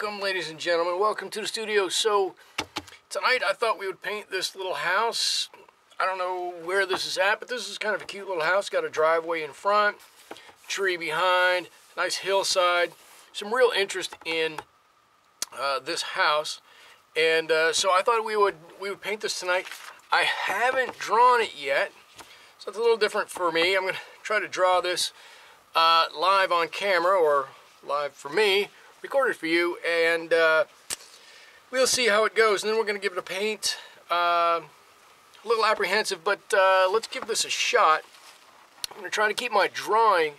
Welcome, ladies and gentlemen. Welcome to the studio. So tonight I thought we would paint this little house. I don't know where this is at, but this is kind of a cute little house. Got a driveway in front, tree behind, nice hillside. Some real interest in this house, and so I thought we would paint this tonight. I haven't drawn it yet, so it's a little different for me. I'm going to try to draw this live on camera, or live for me, recorded for you, and we'll see how it goes, and then we're going to give it a paint. A little apprehensive, but let's give this a shot. I'm going to try to keep my drawing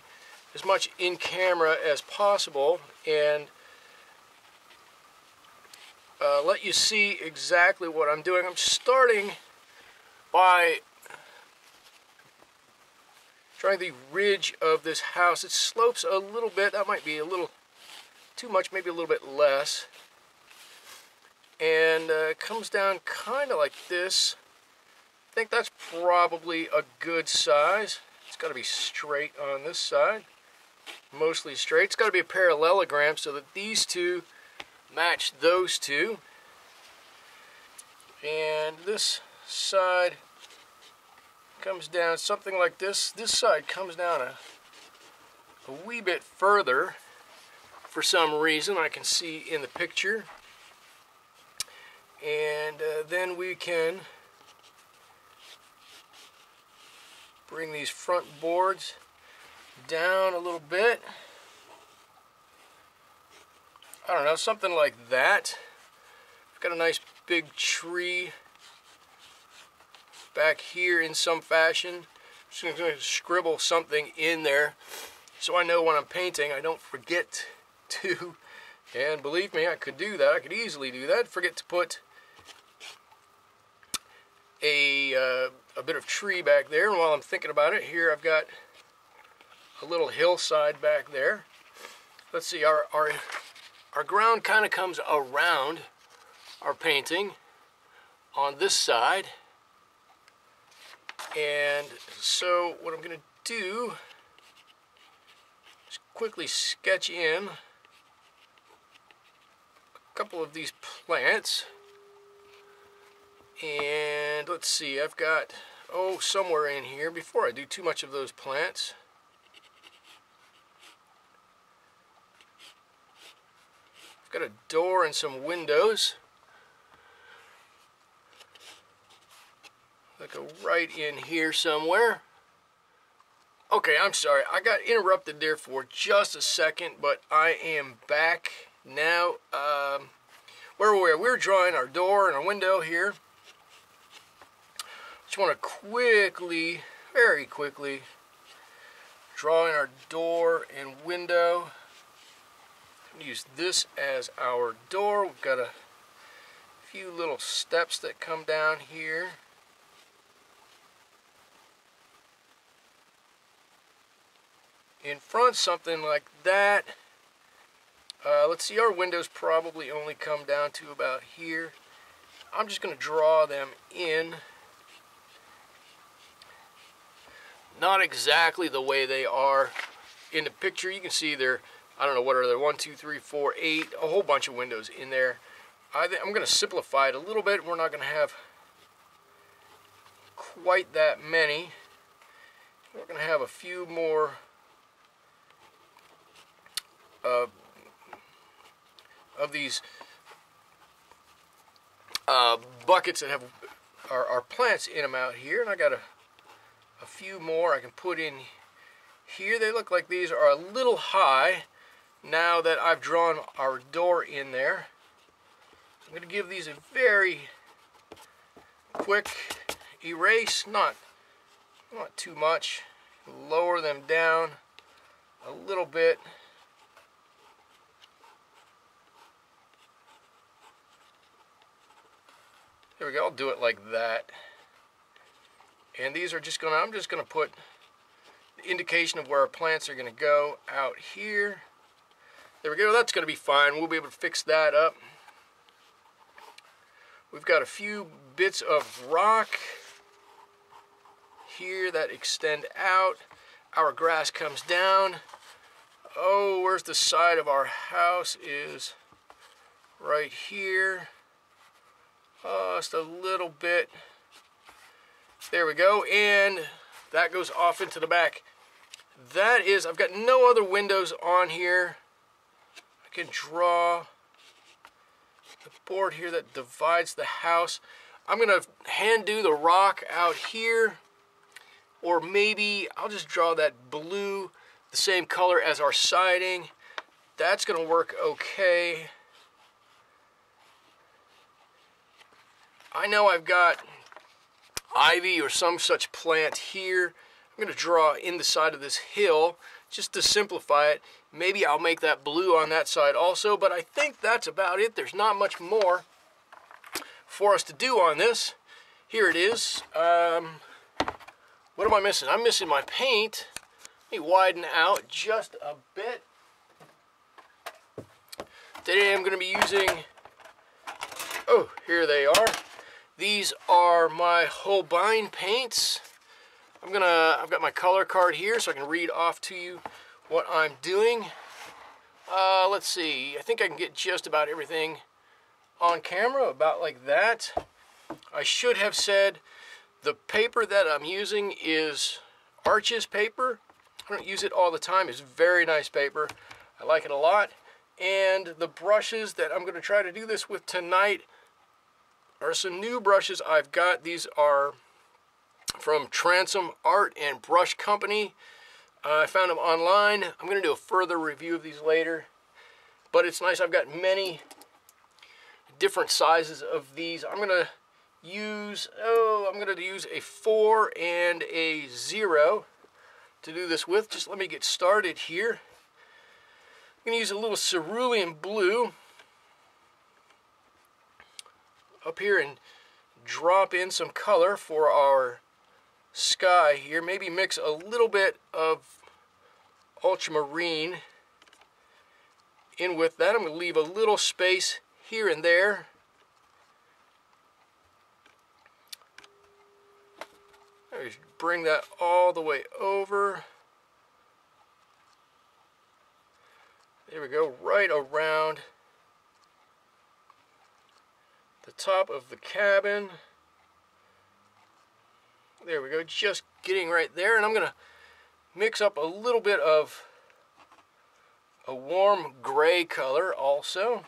as much in camera as possible, and let you see exactly what I'm doing. I'm starting by drawing the ridge of this house. It slopes a little bit. That might be a little too much, maybe a little bit less. And it comes down kind of like this. I think that's probably a good size. It's got to be straight on this side. Mostly straight. It's got to be a parallelogram so that these two match those two. And this side comes down something like this. This side comes down a wee bit further for some reason I can see in the picture. And then we can bring these front boards down a little bit. I don't know, something like that. I've got a nice big tree back here in some fashion. I'm just going to scribble something in there so I know when I'm painting I don't forget to, and believe me, I could do that. I could easily do that. Forget to put a bit of tree back there. And while I'm thinking about it, here I've got a little hillside back there. Let's see, our ground kind of comes around our painting on this side. And so what I'm going to do is quickly sketch in a couple of these plants. And let's see, I've got, somewhere in here, before I do too much of those plants, I've got a door and some windows that go right in here somewhere. Okay, I'm sorry, I got interrupted there for just a second, but I am back now. Where were we? We were drawing our door and our window here. Just want to quickly, very quickly, draw in our door and window. Use this as our door. We've got a few little steps that come down here. In front, something like that. Let's see, our windows probably only come down to about here. I'm just going to draw them in. Not exactly the way they are in the picture. You can see they're, I don't know, what are there, 1, 2, 3, 4, 8, a whole bunch of windows in there. I'm going to simplify it a little bit. We're not going to have quite that many. We're going to have a few more of these buckets that have our plants in them out here, and I got a few more I can put in here. They look like these are a little high now that I've drawn our door in there. I'm going to give these a very quick erase, not too much. Lower them down a little bit. There we go, I'll do it like that. And these are just I'm just gonna put the indication of where our plants are gonna go out here. There we go, that's gonna be fine. We'll be able to fix that up. We've got a few bits of rock here that extend out. Our grass comes down. Oh, where's the side of our house is right here. Just a little bit. There we go, and that goes off into the back. That is, I've got no other windows on here. I can draw the board here that divides the house. I'm gonna hand do the rock out here, or maybe I'll just draw that blue, the same color as our siding. That's gonna work okay. I know I've got ivy or some such plant here. I'm going to draw in the side of this hill just to simplify it. Maybe I'll make that blue on that side also, but I think that's about it. There's not much more for us to do on this. Here it is. What am I missing? I'm missing my paint. Let me widen out just a bit. Today I'm going to be using, oh, here they are. These are my Holbein paints. I've got my color card here so I can read off to you what I'm doing. Let's see, I think I can get just about everything on camera, about like that. I should have said the paper that I'm using is Arches paper. I don't use it all the time. It's very nice paper. I like it a lot. And the brushes that I'm going to try to do this with tonight are some new brushes I've got. These are from Transom Art and Brush Company. I found them online. I'm going to do a further review of these later. But it's nice. I've got many different sizes of these. I'm going to use a 4 and a 0 to do this with. Just let me get started here. I'm going to use a little cerulean blue up here and drop in some color for our sky here. Maybe mix a little bit of ultramarine in with that. I'm going to leave a little space here and there. Just bring that all the way over. There we go, right around the top of the cabin. There we go, just getting right there. And I'm going to mix up a little bit of a warm gray color also.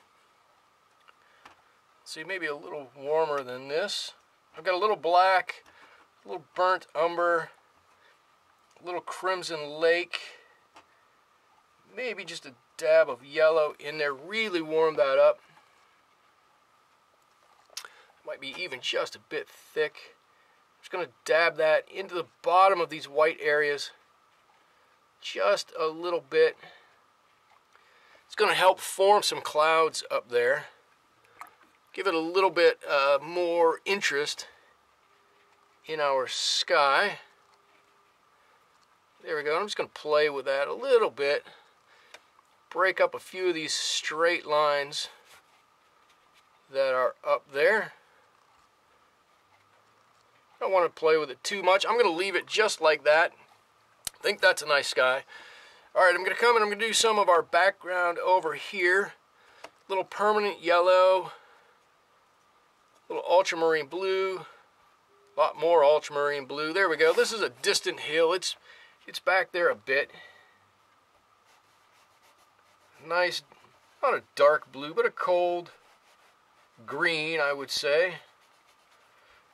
Let's see, maybe a little warmer than this. I've got a little black, a little burnt umber, a little crimson lake, maybe just a dab of yellow in there. Really warm that up. Might be even just a bit thick. Just going to dab that into the bottom of these white areas just a little bit. It's going to help form some clouds up there. Give it a little bit more interest in our sky. There we go. I'm just going to play with that a little bit. Break up a few of these straight lines that are up there. I don't want to play with it too much. I'm going to leave it just like that. I think that's a nice sky. Alright, I'm going to come and I'm going to do some of our background over here. Little permanent yellow. Little ultramarine blue. A lot more ultramarine blue. There we go. This is a distant hill. It's back there a bit. Nice, not a dark blue, but a cold green, I would say.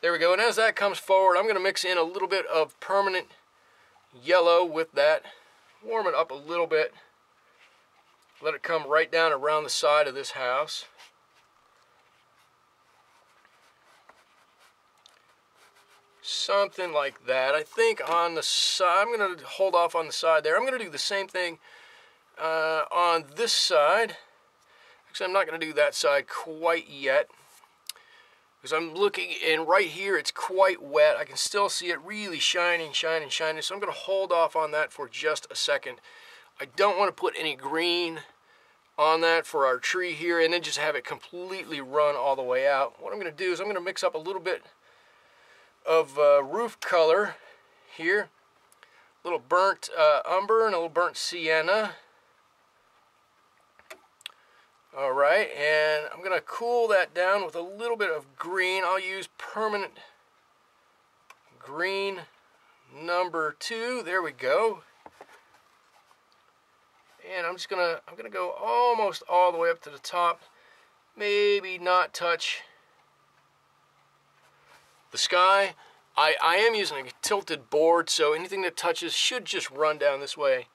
There we go, and as that comes forward, I'm going to mix in a little bit of permanent yellow with that. Warm it up a little bit. Let it come right down around the side of this house. Something like that. I think on the side, I'm going to hold off on the side there. I'm going to do the same thing on this side. Actually, I'm not going to do that side quite yet. Because I'm looking, and right here it's quite wet. I can still see it really shining. So I'm going to hold off on that for just a second. I don't want to put any green on that for our tree here and then just have it completely run all the way out. What I'm going to do is I'm going to mix up a little bit of roof color here. A little burnt umber and a little burnt sienna. All right, and I'm going to cool that down with a little bit of green. I'll use permanent green number 2. There we go. And I'm gonna go almost all the way up to the top. Maybe not touch the sky. I am using a tilted board, so anything that touches should just run down this way.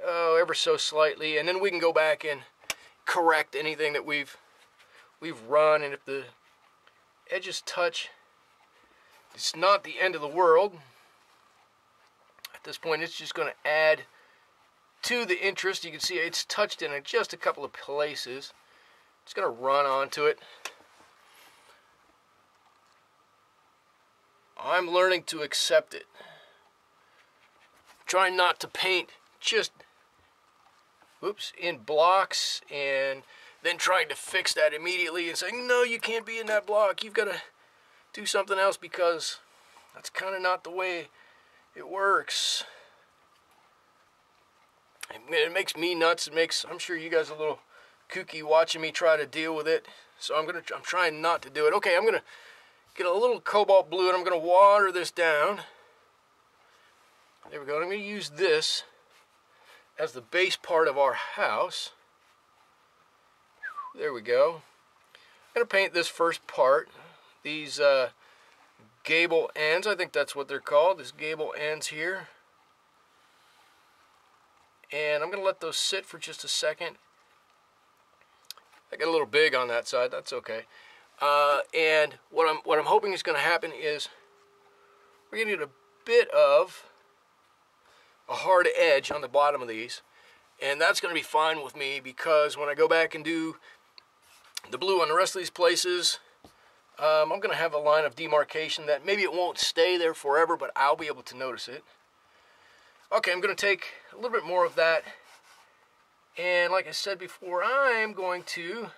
Oh, ever so slightly, and then we can go back and correct anything that we've run. And if the edges touch, it's not the end of the world. At this point, it's just going to add to the interest. You can see it's touched in just a couple of places. It's going to run onto it. I'm learning to accept it. Trying not to paint just in blocks and then trying to fix that immediately and saying, no, you can't be in that block. You've got to do something else, because that's kind of not the way it works. It makes me nuts. I'm sure you guys are a little kooky watching me try to deal with it. So I'm trying not to do it. Okay, I'm gonna get a little cobalt blue and I'm gonna water this down. There we go. I'm gonna use this as the base part of our house. There we go. I'm gonna paint this first part. These gable ends, I think that's what they're called. These gable ends here. And I'm going to let those sit for just a second. I got a little big on that side. That's okay. And what I'm hoping is going to happen is we're going to get a bit of a hard edge on the bottom of these. And that's going to be fine with me, because when I go back and do the blue on the rest of these places, I'm going to have a line of demarcation that maybe it won't stay there forever, but I'll be able to notice it. Okay, I'm going to take a little bit more of that, and like I said before, I'm going to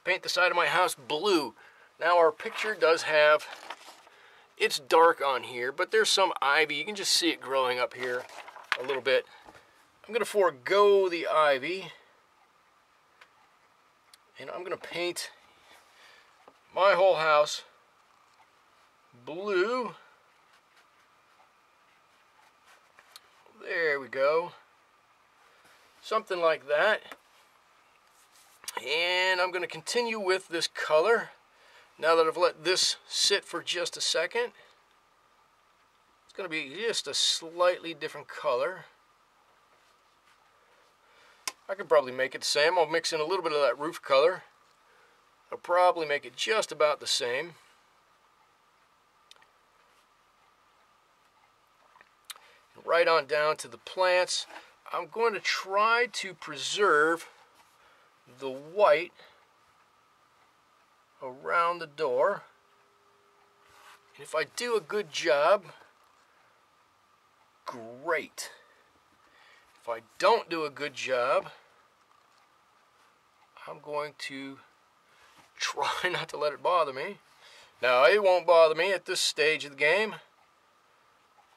paint the side of my house blue. Now our picture does have, it's dark on here, but there's some ivy. You can just see it growing up here a little bit. I'm going to forego the ivy, and I'm going to paint my whole house blue. There we go. Something like that. And I'm going to continue with this color. Now that I've let this sit for just a second, it's going to be just a slightly different color. I could probably make it the same. I'll mix in a little bit of that roof color. I'll probably make it just about the same. Right on down to the plants. I'm going to try to preserve the white around the door. And if I do a good job, great. If I don't do a good job, I'm going to try not to let it bother me. Now, it won't bother me at this stage of the game.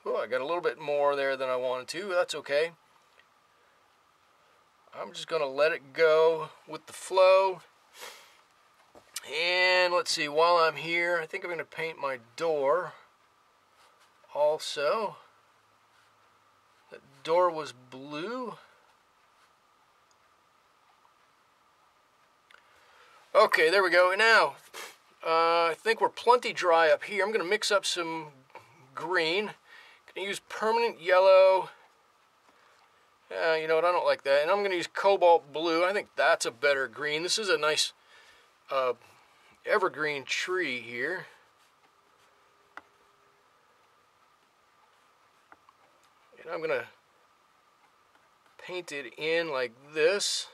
Oh, I got a little bit more there than I wanted to. That's okay. I'm just going to let it go with the flow. And let's see, while I'm here, I think I'm going to paint my door also. That door was blue. Okay, there we go. And now, I think we're plenty dry up here. I'm going to mix up some green. Going to use permanent yellow. You know what, I don't like that. And I'm going to use cobalt blue. I think that's a better green. This is a nice evergreen tree here. And I'm going to paint it in like this.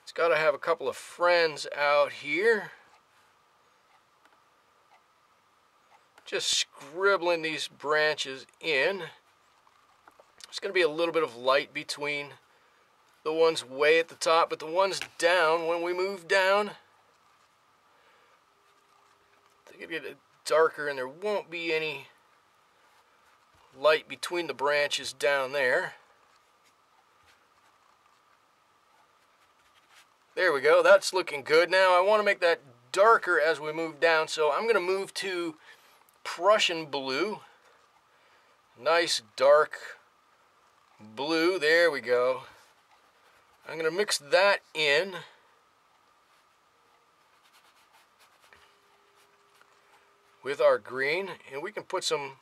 It's got to have a couple of friends out here. Just scribbling these branches in. There's going to be a little bit of light between the ones way at the top, but the ones down, when we move down, they're going to get darker and there won't be any light between the branches down there. There we go. That's looking good. Now I want to make that darker as we move down, so I'm going to move to Prussian blue. Nice dark blue. There we go. I'm going to mix that in. With our green, and we can put some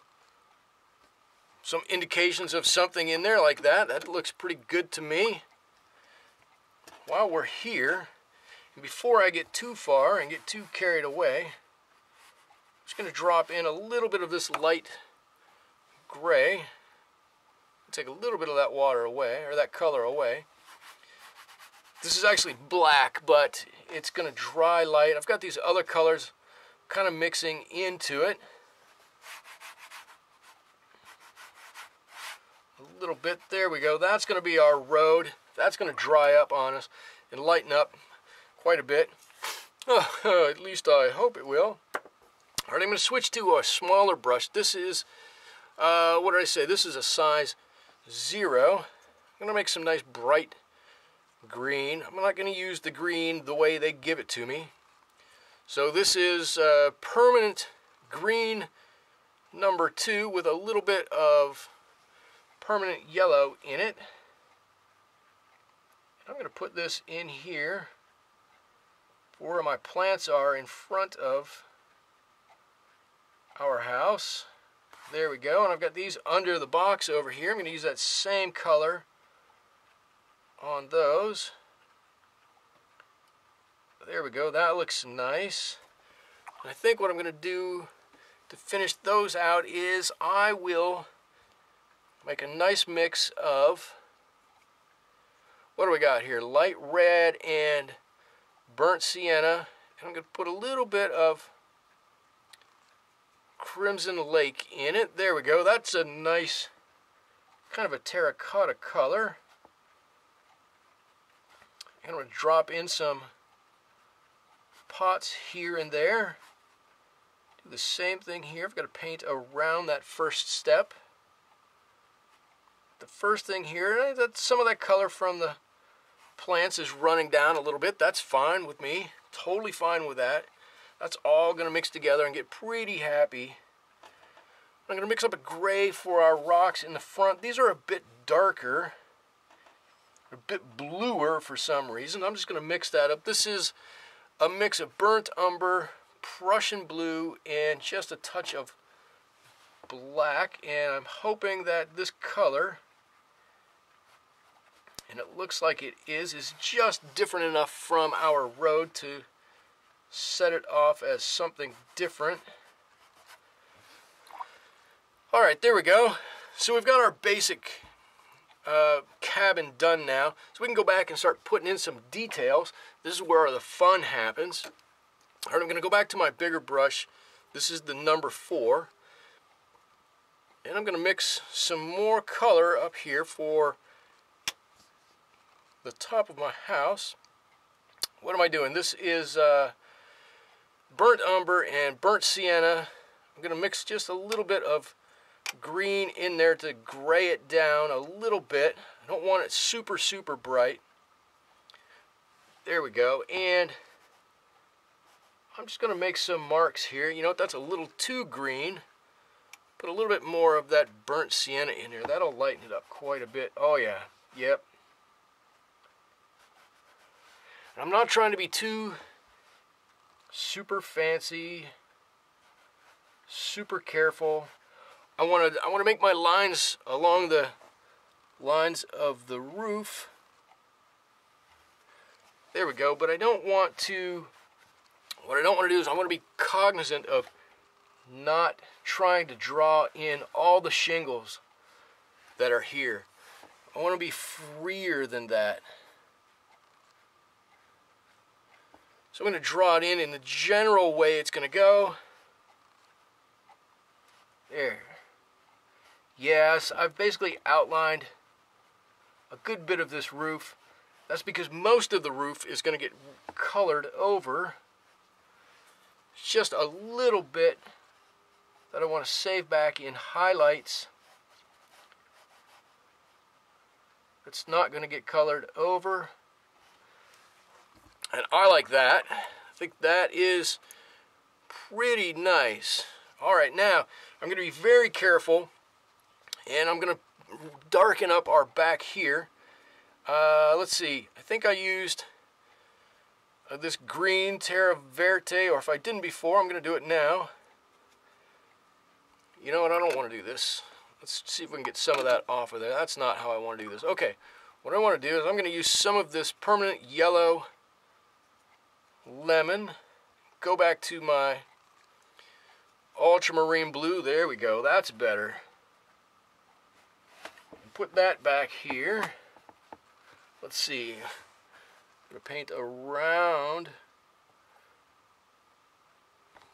indications of something in there like that. That looks pretty good to me. While we're here, and before I get too far and get too carried away, I'm just going to drop in a little bit of this light gray. Take a little bit of that water away, or that color away. This is actually black, but it's going to dry light. I've got these other colors kind of mixing into it. A little bit, there we go. That's going to be our road. That's going to dry up on us and lighten up quite a bit. At least I hope it will. All right, I'm going to switch to a smaller brush. This is, what did I say? This is a size 0. I'm going to make some nice bright green. I'm not going to use the green the way they give it to me. So this is permanent green number 2 with a little bit of permanent yellow in it. I'm going to put this in here where my plants are in front of our house. There we go. And I've got these under the box over here. I'm going to use that same color on those. There we go. That looks nice. And I think what I'm going to do to finish those out is I will make a nice mix of, what do we got here? Light red and burnt sienna. And I'm going to put a little bit of crimson lake in it. There we go. That's a nice kind of a terracotta color. And I'm going to drop in some pots here and there. Do the same thing here. I've got to paint around that first step. The first thing here, some of that color from the plants is running down a little bit. That's fine with me. Totally fine with that. That's all going to mix together and get pretty happy. I'm going to mix up a gray for our rocks in the front. These are a bit darker, a bit bluer for some reason. I'm just going to mix that up. This is a mix of burnt umber, Prussian blue, and just a touch of black. And I'm hoping that this color, and it looks like it is just different enough from our road to set it off as something different. All right, there we go. So we've got our basic cabin done now, so we can go back and start putting in some details. This is where the fun happens. All right, I'm going to go back to my bigger brush. This is the number 4, and I'm going to mix some more color up here for the top of my house. What am I doing? This is burnt umber and burnt sienna. I'm going to mix just a little bit of green in there to gray it down a little bit. I don't want it super, super bright. There we go. And I'm just going to make some marks here. You know what? That's a little too green. Put a little bit more of that burnt sienna in there. That'll lighten it up quite a bit. Oh yeah. Yep. I'm not trying to be too super fancy, super careful. I want to make my lines along the lines of the roof. There we go. But I don't want to. What I don't want to do is I want to be cognizant of not trying to draw in all the shingles that are here. I want to be freer than that. So I'm going to draw it in the general way it's going to go. There. Yes, I've basically outlined a good bit of this roof. That's because most of the roof is going to get colored over. It's just a little bit that I want to save back in highlights. It's not going to get colored over. And I like that. I think that is pretty nice. All right, now I'm going to be very careful, and I'm going to darken up our back here. Let's see. I think I used this green Terra Verte, or if I didn't before, I'm going to do it now. You know what? I don't want to do this. Let's see if we can get some of that off of there. That's not how I want to do this. Okay, what I want to do is I'm going to use some of this permanent yellow lemon. Go back to my ultramarine blue. There we go. That's better. Put that back here. Let's see. I'm going to paint around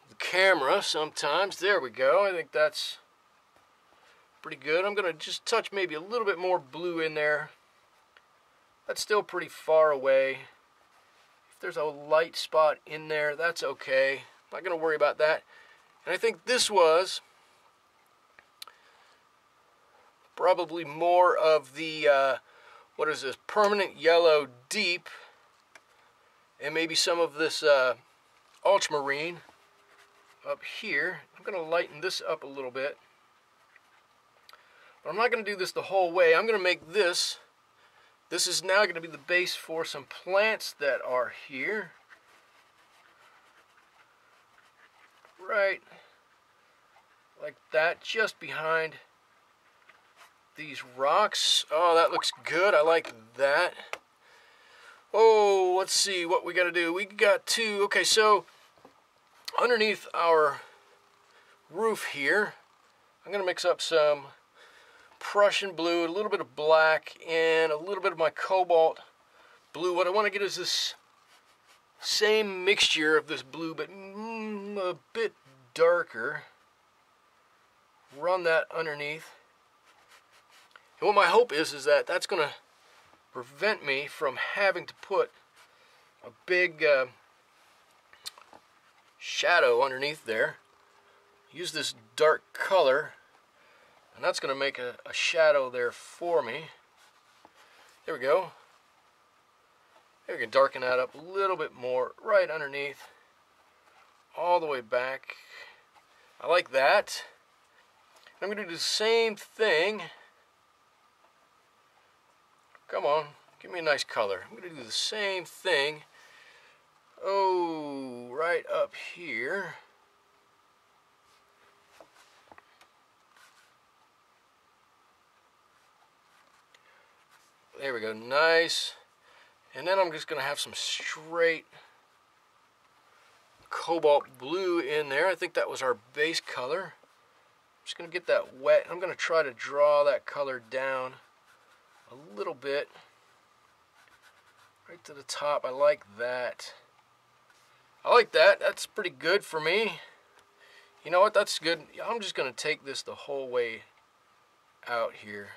the camera sometimes. There we go. I think that's pretty good. I'm going to just touch maybe a little bit more blue in there. That's still pretty far away. If there's a light spot in there, that's okay. I'm not going to worry about that. And I think this was probably more of the, what is this, permanent yellow deep, and maybe some of this ultramarine up here. I'm going to lighten this up a little bit. But I'm not going to do this the whole way. I'm going to make this. This is now going to be the base for some plants that are here. Right like that, just behind these rocks. Oh, that looks good. I like that. Oh, let's see what we got to do. We got to, okay, so underneath our roof here, I'm going to mix up some Prussian blue, a little bit of black, and a little bit of my cobalt blue. What I want to get is this same mixture of this blue, but a bit darker. Run that underneath. And what my hope is that that's going to prevent me from having to put a big shadow underneath there. Use this dark color, and that's going to make a shadow there for me. There we go. There we can darken that up a little bit more right underneath, all the way back. I like that. I'm going to do the same thing. Come on, give me a nice color. I'm going to do the same thing. Oh, right up here. There we go, nice. And then I'm just going to have some straight cobalt blue in there. I think that was our base color. I'm just going to get that wet. I'm going to try to draw that color down a little bit. Right to the top. I like that. I like that. That's pretty good for me. You know what? That's good. I'm just going to take this the whole way out here.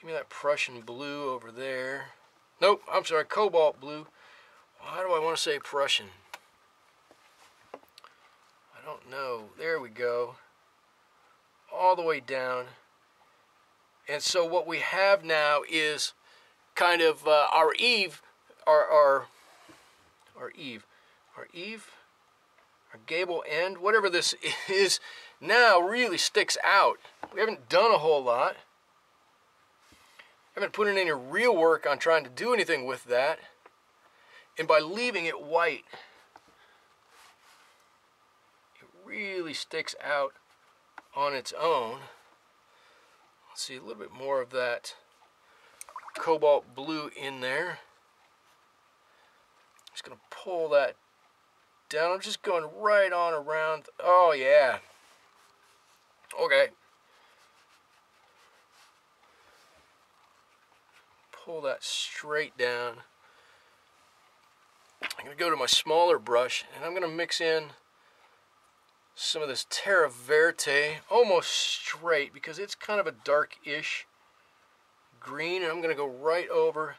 Give me that Prussian blue over there. Nope, I'm sorry, cobalt blue. Why do I want to say Prussian? I don't know. There we go. All the way down. And so what we have now is kind of our gable end, whatever this is, now really sticks out. We haven't done a whole lot. Haven't put in any real work on trying to do anything with that. And by leaving it white, it really sticks out on its own. Let's see, a little bit more of that cobalt blue in there. Just going to pull that down. I'm just going right on around. Oh, yeah. Okay. Pull that straight down. I'm going to go to my smaller brush, and I'm going to mix in some of this Terra Verte, almost straight, because it's kind of a dark-ish green, and I'm going to go right over.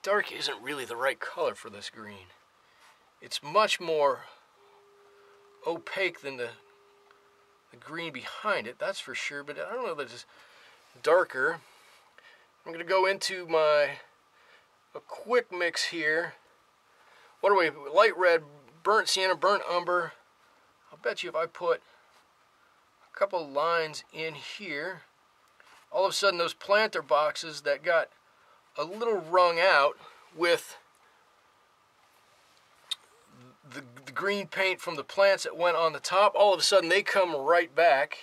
Dark isn't really the right color for this green. It's much more opaque than the green behind it, that's for sure, but I don't know that it's darker. I'm going to go into a quick mix here What are we? Light red, burnt sienna, burnt umber. I'll bet you if I put a couple lines in here, all of a sudden those planter boxes that got a little wrung out with the green paint from the plants that went on the top, all of a sudden they come right back.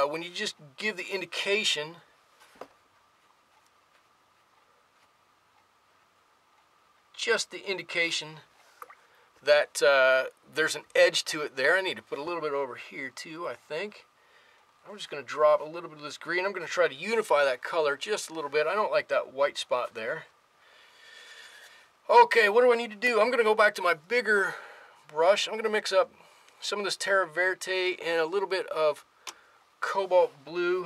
When you just give the indication that there's an edge to it there. I need to put a little bit over here too, I think. I'm just going to drop a little bit of this green. I'm going to try to unify that color just a little bit. I don't like that white spot there. Okay, what do I need to do? I'm going to go back to my bigger brush. I'm going to mix up some of this Terra Verte and a little bit of cobalt blue.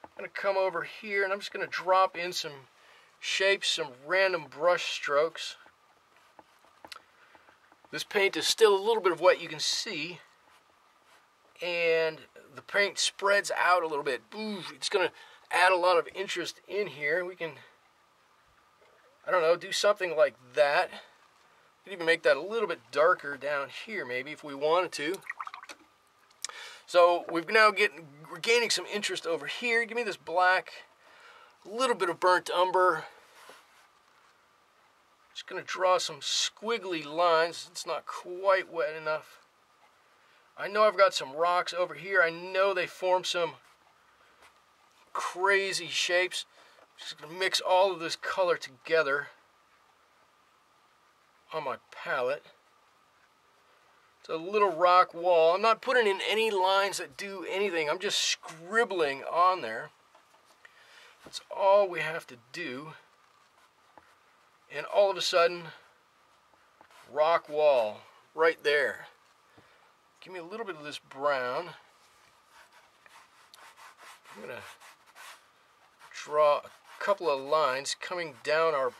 I'm going to come over here and I'm just going to drop in some shapes, some random brush strokes. This paint is still a little bit of what you can see, and the paint spreads out a little bit. Ooh, it's going to add a lot of interest in here. We can, I don't know, do something like that. We could even make that a little bit darker down here maybe if we wanted to. So we're gaining some interest over here. Give me this black, a little bit of burnt umber. Just going to draw some squiggly lines. It's not quite wet enough. I know I've got some rocks over here. I know they form some crazy shapes. I'm just going to mix all of this color together on my palette. It's a little rock wall. I'm not putting in any lines that do anything. I'm just scribbling on there. That's all we have to do. And all of a sudden, rock wall right there. Give me a little bit of this brown. I'm going to draw a couple of lines coming down our,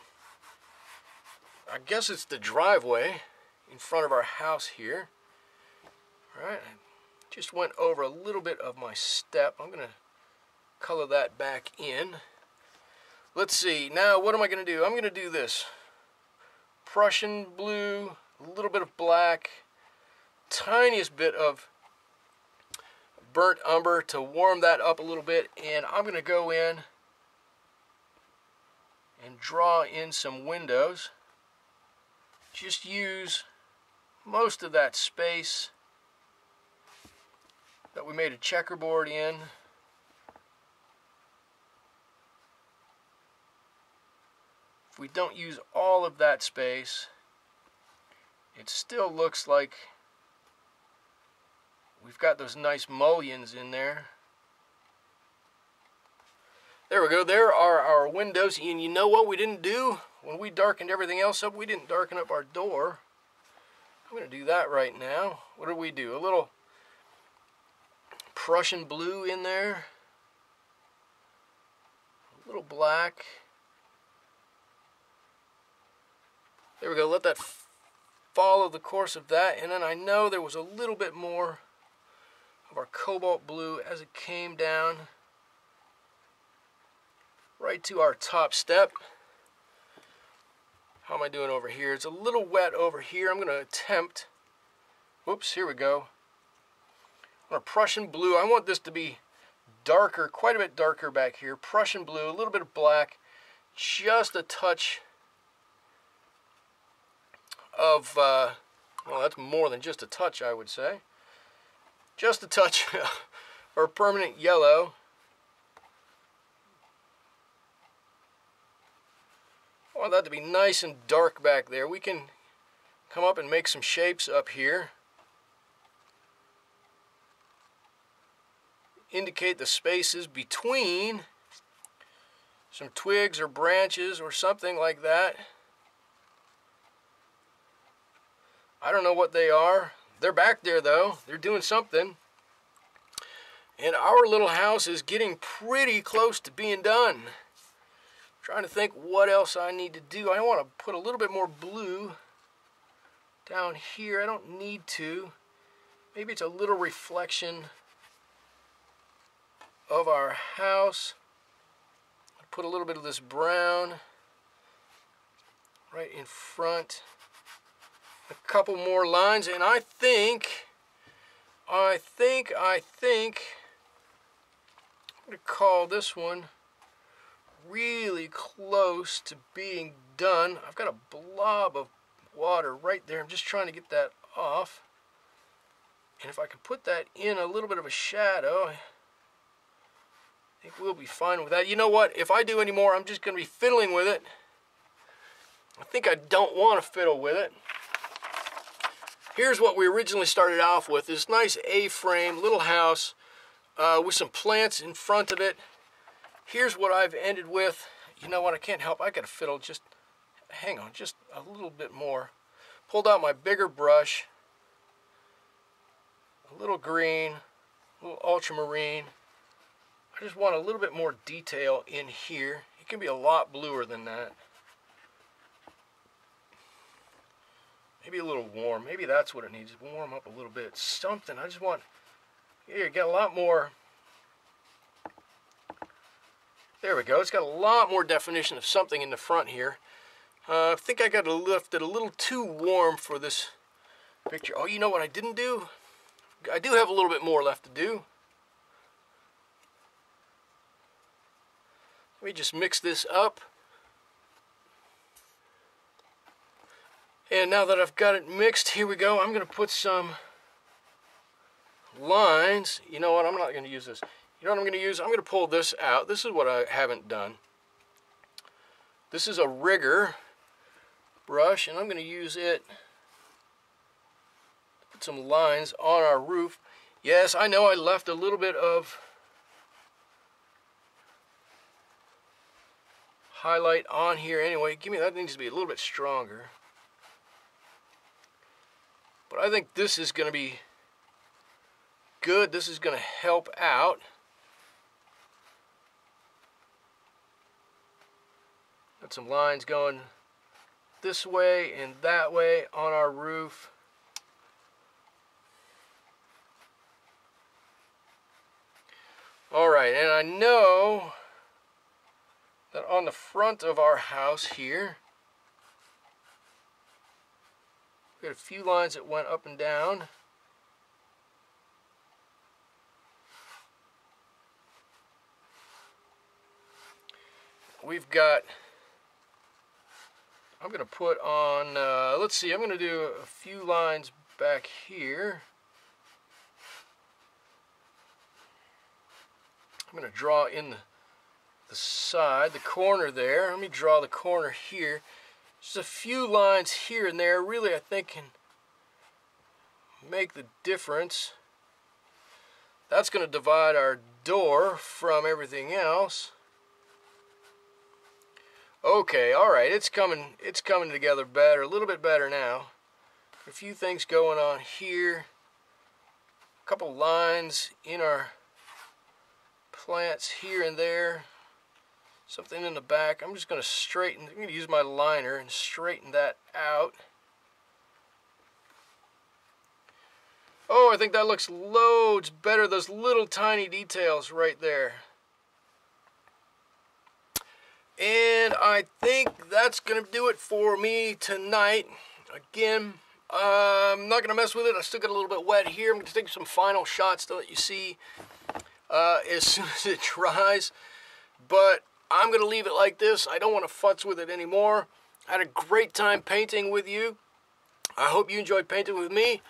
I guess it's the driveway in front of our house here. All right, I just went over a little bit of my step. I'm going to color that back in. Let's see, now what am I going to do? I'm going to do this. Prussian blue, a little bit of black, tiniest bit of burnt umber to warm that up a little bit, and I'm going to go in and draw in some windows. Just use most of that space that we made a checkerboard in. If we don't use all of that space, it still looks like we've got those nice mullions in there. There we go. There are our windows. And you know what we didn't do? When we darkened everything else up, we didn't darken up our door. I'm going to do that right now. What did we do? A little Prussian blue in there. A little black. There we go. Let that follow the course of that. And then I know there was a little bit more of our cobalt blue as it came down right to our top step. How am I doing over here? It's a little wet over here. I'm going to attempt, whoops, here we go. On a Prussian blue, I want this to be darker, quite a bit darker back here. Prussian blue, a little bit of black, just a touch of, well, that's more than just a touch, I would say. Just a touch or permanent yellow. I want that to be nice and dark back there. We can come up and make some shapes up here. Indicate the spaces between some twigs or branches or something like that. I don't know what they are. They're back there though. They're doing something. And our little house is getting pretty close to being done. Trying to think what else I need to do. I want to put a little bit more blue down here. I don't need to. Maybe it's a little reflection of our house. Put a little bit of this brown right in front. a couple more lines, and I think I'm going to call this one really close to being done. I've got a blob of water right there. I'm just trying to get that off. And if I can put that in a little bit of a shadow, I think we'll be fine with that. You know what? If I do any more, I'm just going to be fiddling with it. I think I don't want to fiddle with it. Here's what we originally started off with. This nice A-frame little house with some plants in front of it. Here's what I've ended with. You know what? I can't help. I got to fiddle just, hang on, just a little bit more. Pulled out my bigger brush. A little green, a little ultramarine. I just want a little bit more detail in here. It can be a lot bluer than that. Maybe a little warm. Maybe that's what it needs. Warm up a little bit. Something. I just want... Here, get a lot more... There we go. It's got a lot more definition of something in the front here. I think I got left it a little too warm for this picture. Oh, you know what I didn't do? I do have a little bit more left to do. Let me just mix this up. And now that I've got it mixed, here we go. I'm going to put some lines. You know what? I'm not going to use this. You know what I'm going to use? I'm going to pull this out. This is what I haven't done. This is a rigger brush, and I'm going to use it to put some lines on our roof. Yes, I know I left a little bit of highlight on here anyway. Give me that. Needs to be a little bit stronger. But I think this is going to be good. This is going to help out. Got some lines going this way and that way on our roof. All right, and I know that on the front of our house here, we got a few lines that went up and down. We've got, I'm going to put on, let's see, I'm going to do a few lines back here. I'm going to draw in the side, the corner there. Let me draw the corner here. Just a few lines here and there really I think can make the difference. That's going to divide our door from everything else. Okay, all right, it's coming together better, a little bit better now. A few things going on here. A couple lines in our plants here and there. Something in the back. I'm just going to straighten, I'm going to use my liner and straighten that out. Oh, I think that looks loads better. Those little tiny details right there. And I think that's going to do it for me tonight. Again, I'm not going to mess with it. I still got a little bit wet here. I'm going to take some final shots to let you see as soon as it dries. But I'm going to leave it like this. I don't want to futz with it anymore. I had a great time painting with you. I hope you enjoyed painting with me.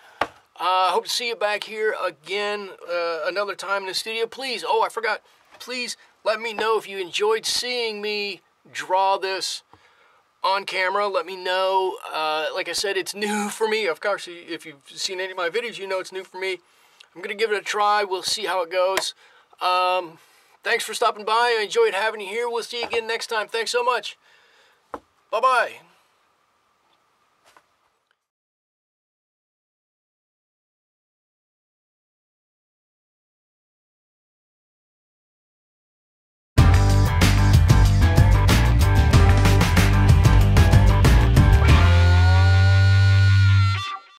I hope to see you back here again another time in the studio. Please, oh, I forgot. Please let me know if you enjoyed seeing me draw this on camera. Let me know. Like I said, it's new for me. Of course, if you've seen any of my videos, you know it's new for me. I'm going to give it a try. We'll see how it goes. Thanks for stopping by. I enjoyed having you here. We'll see you again next time. Thanks so much. Bye-bye.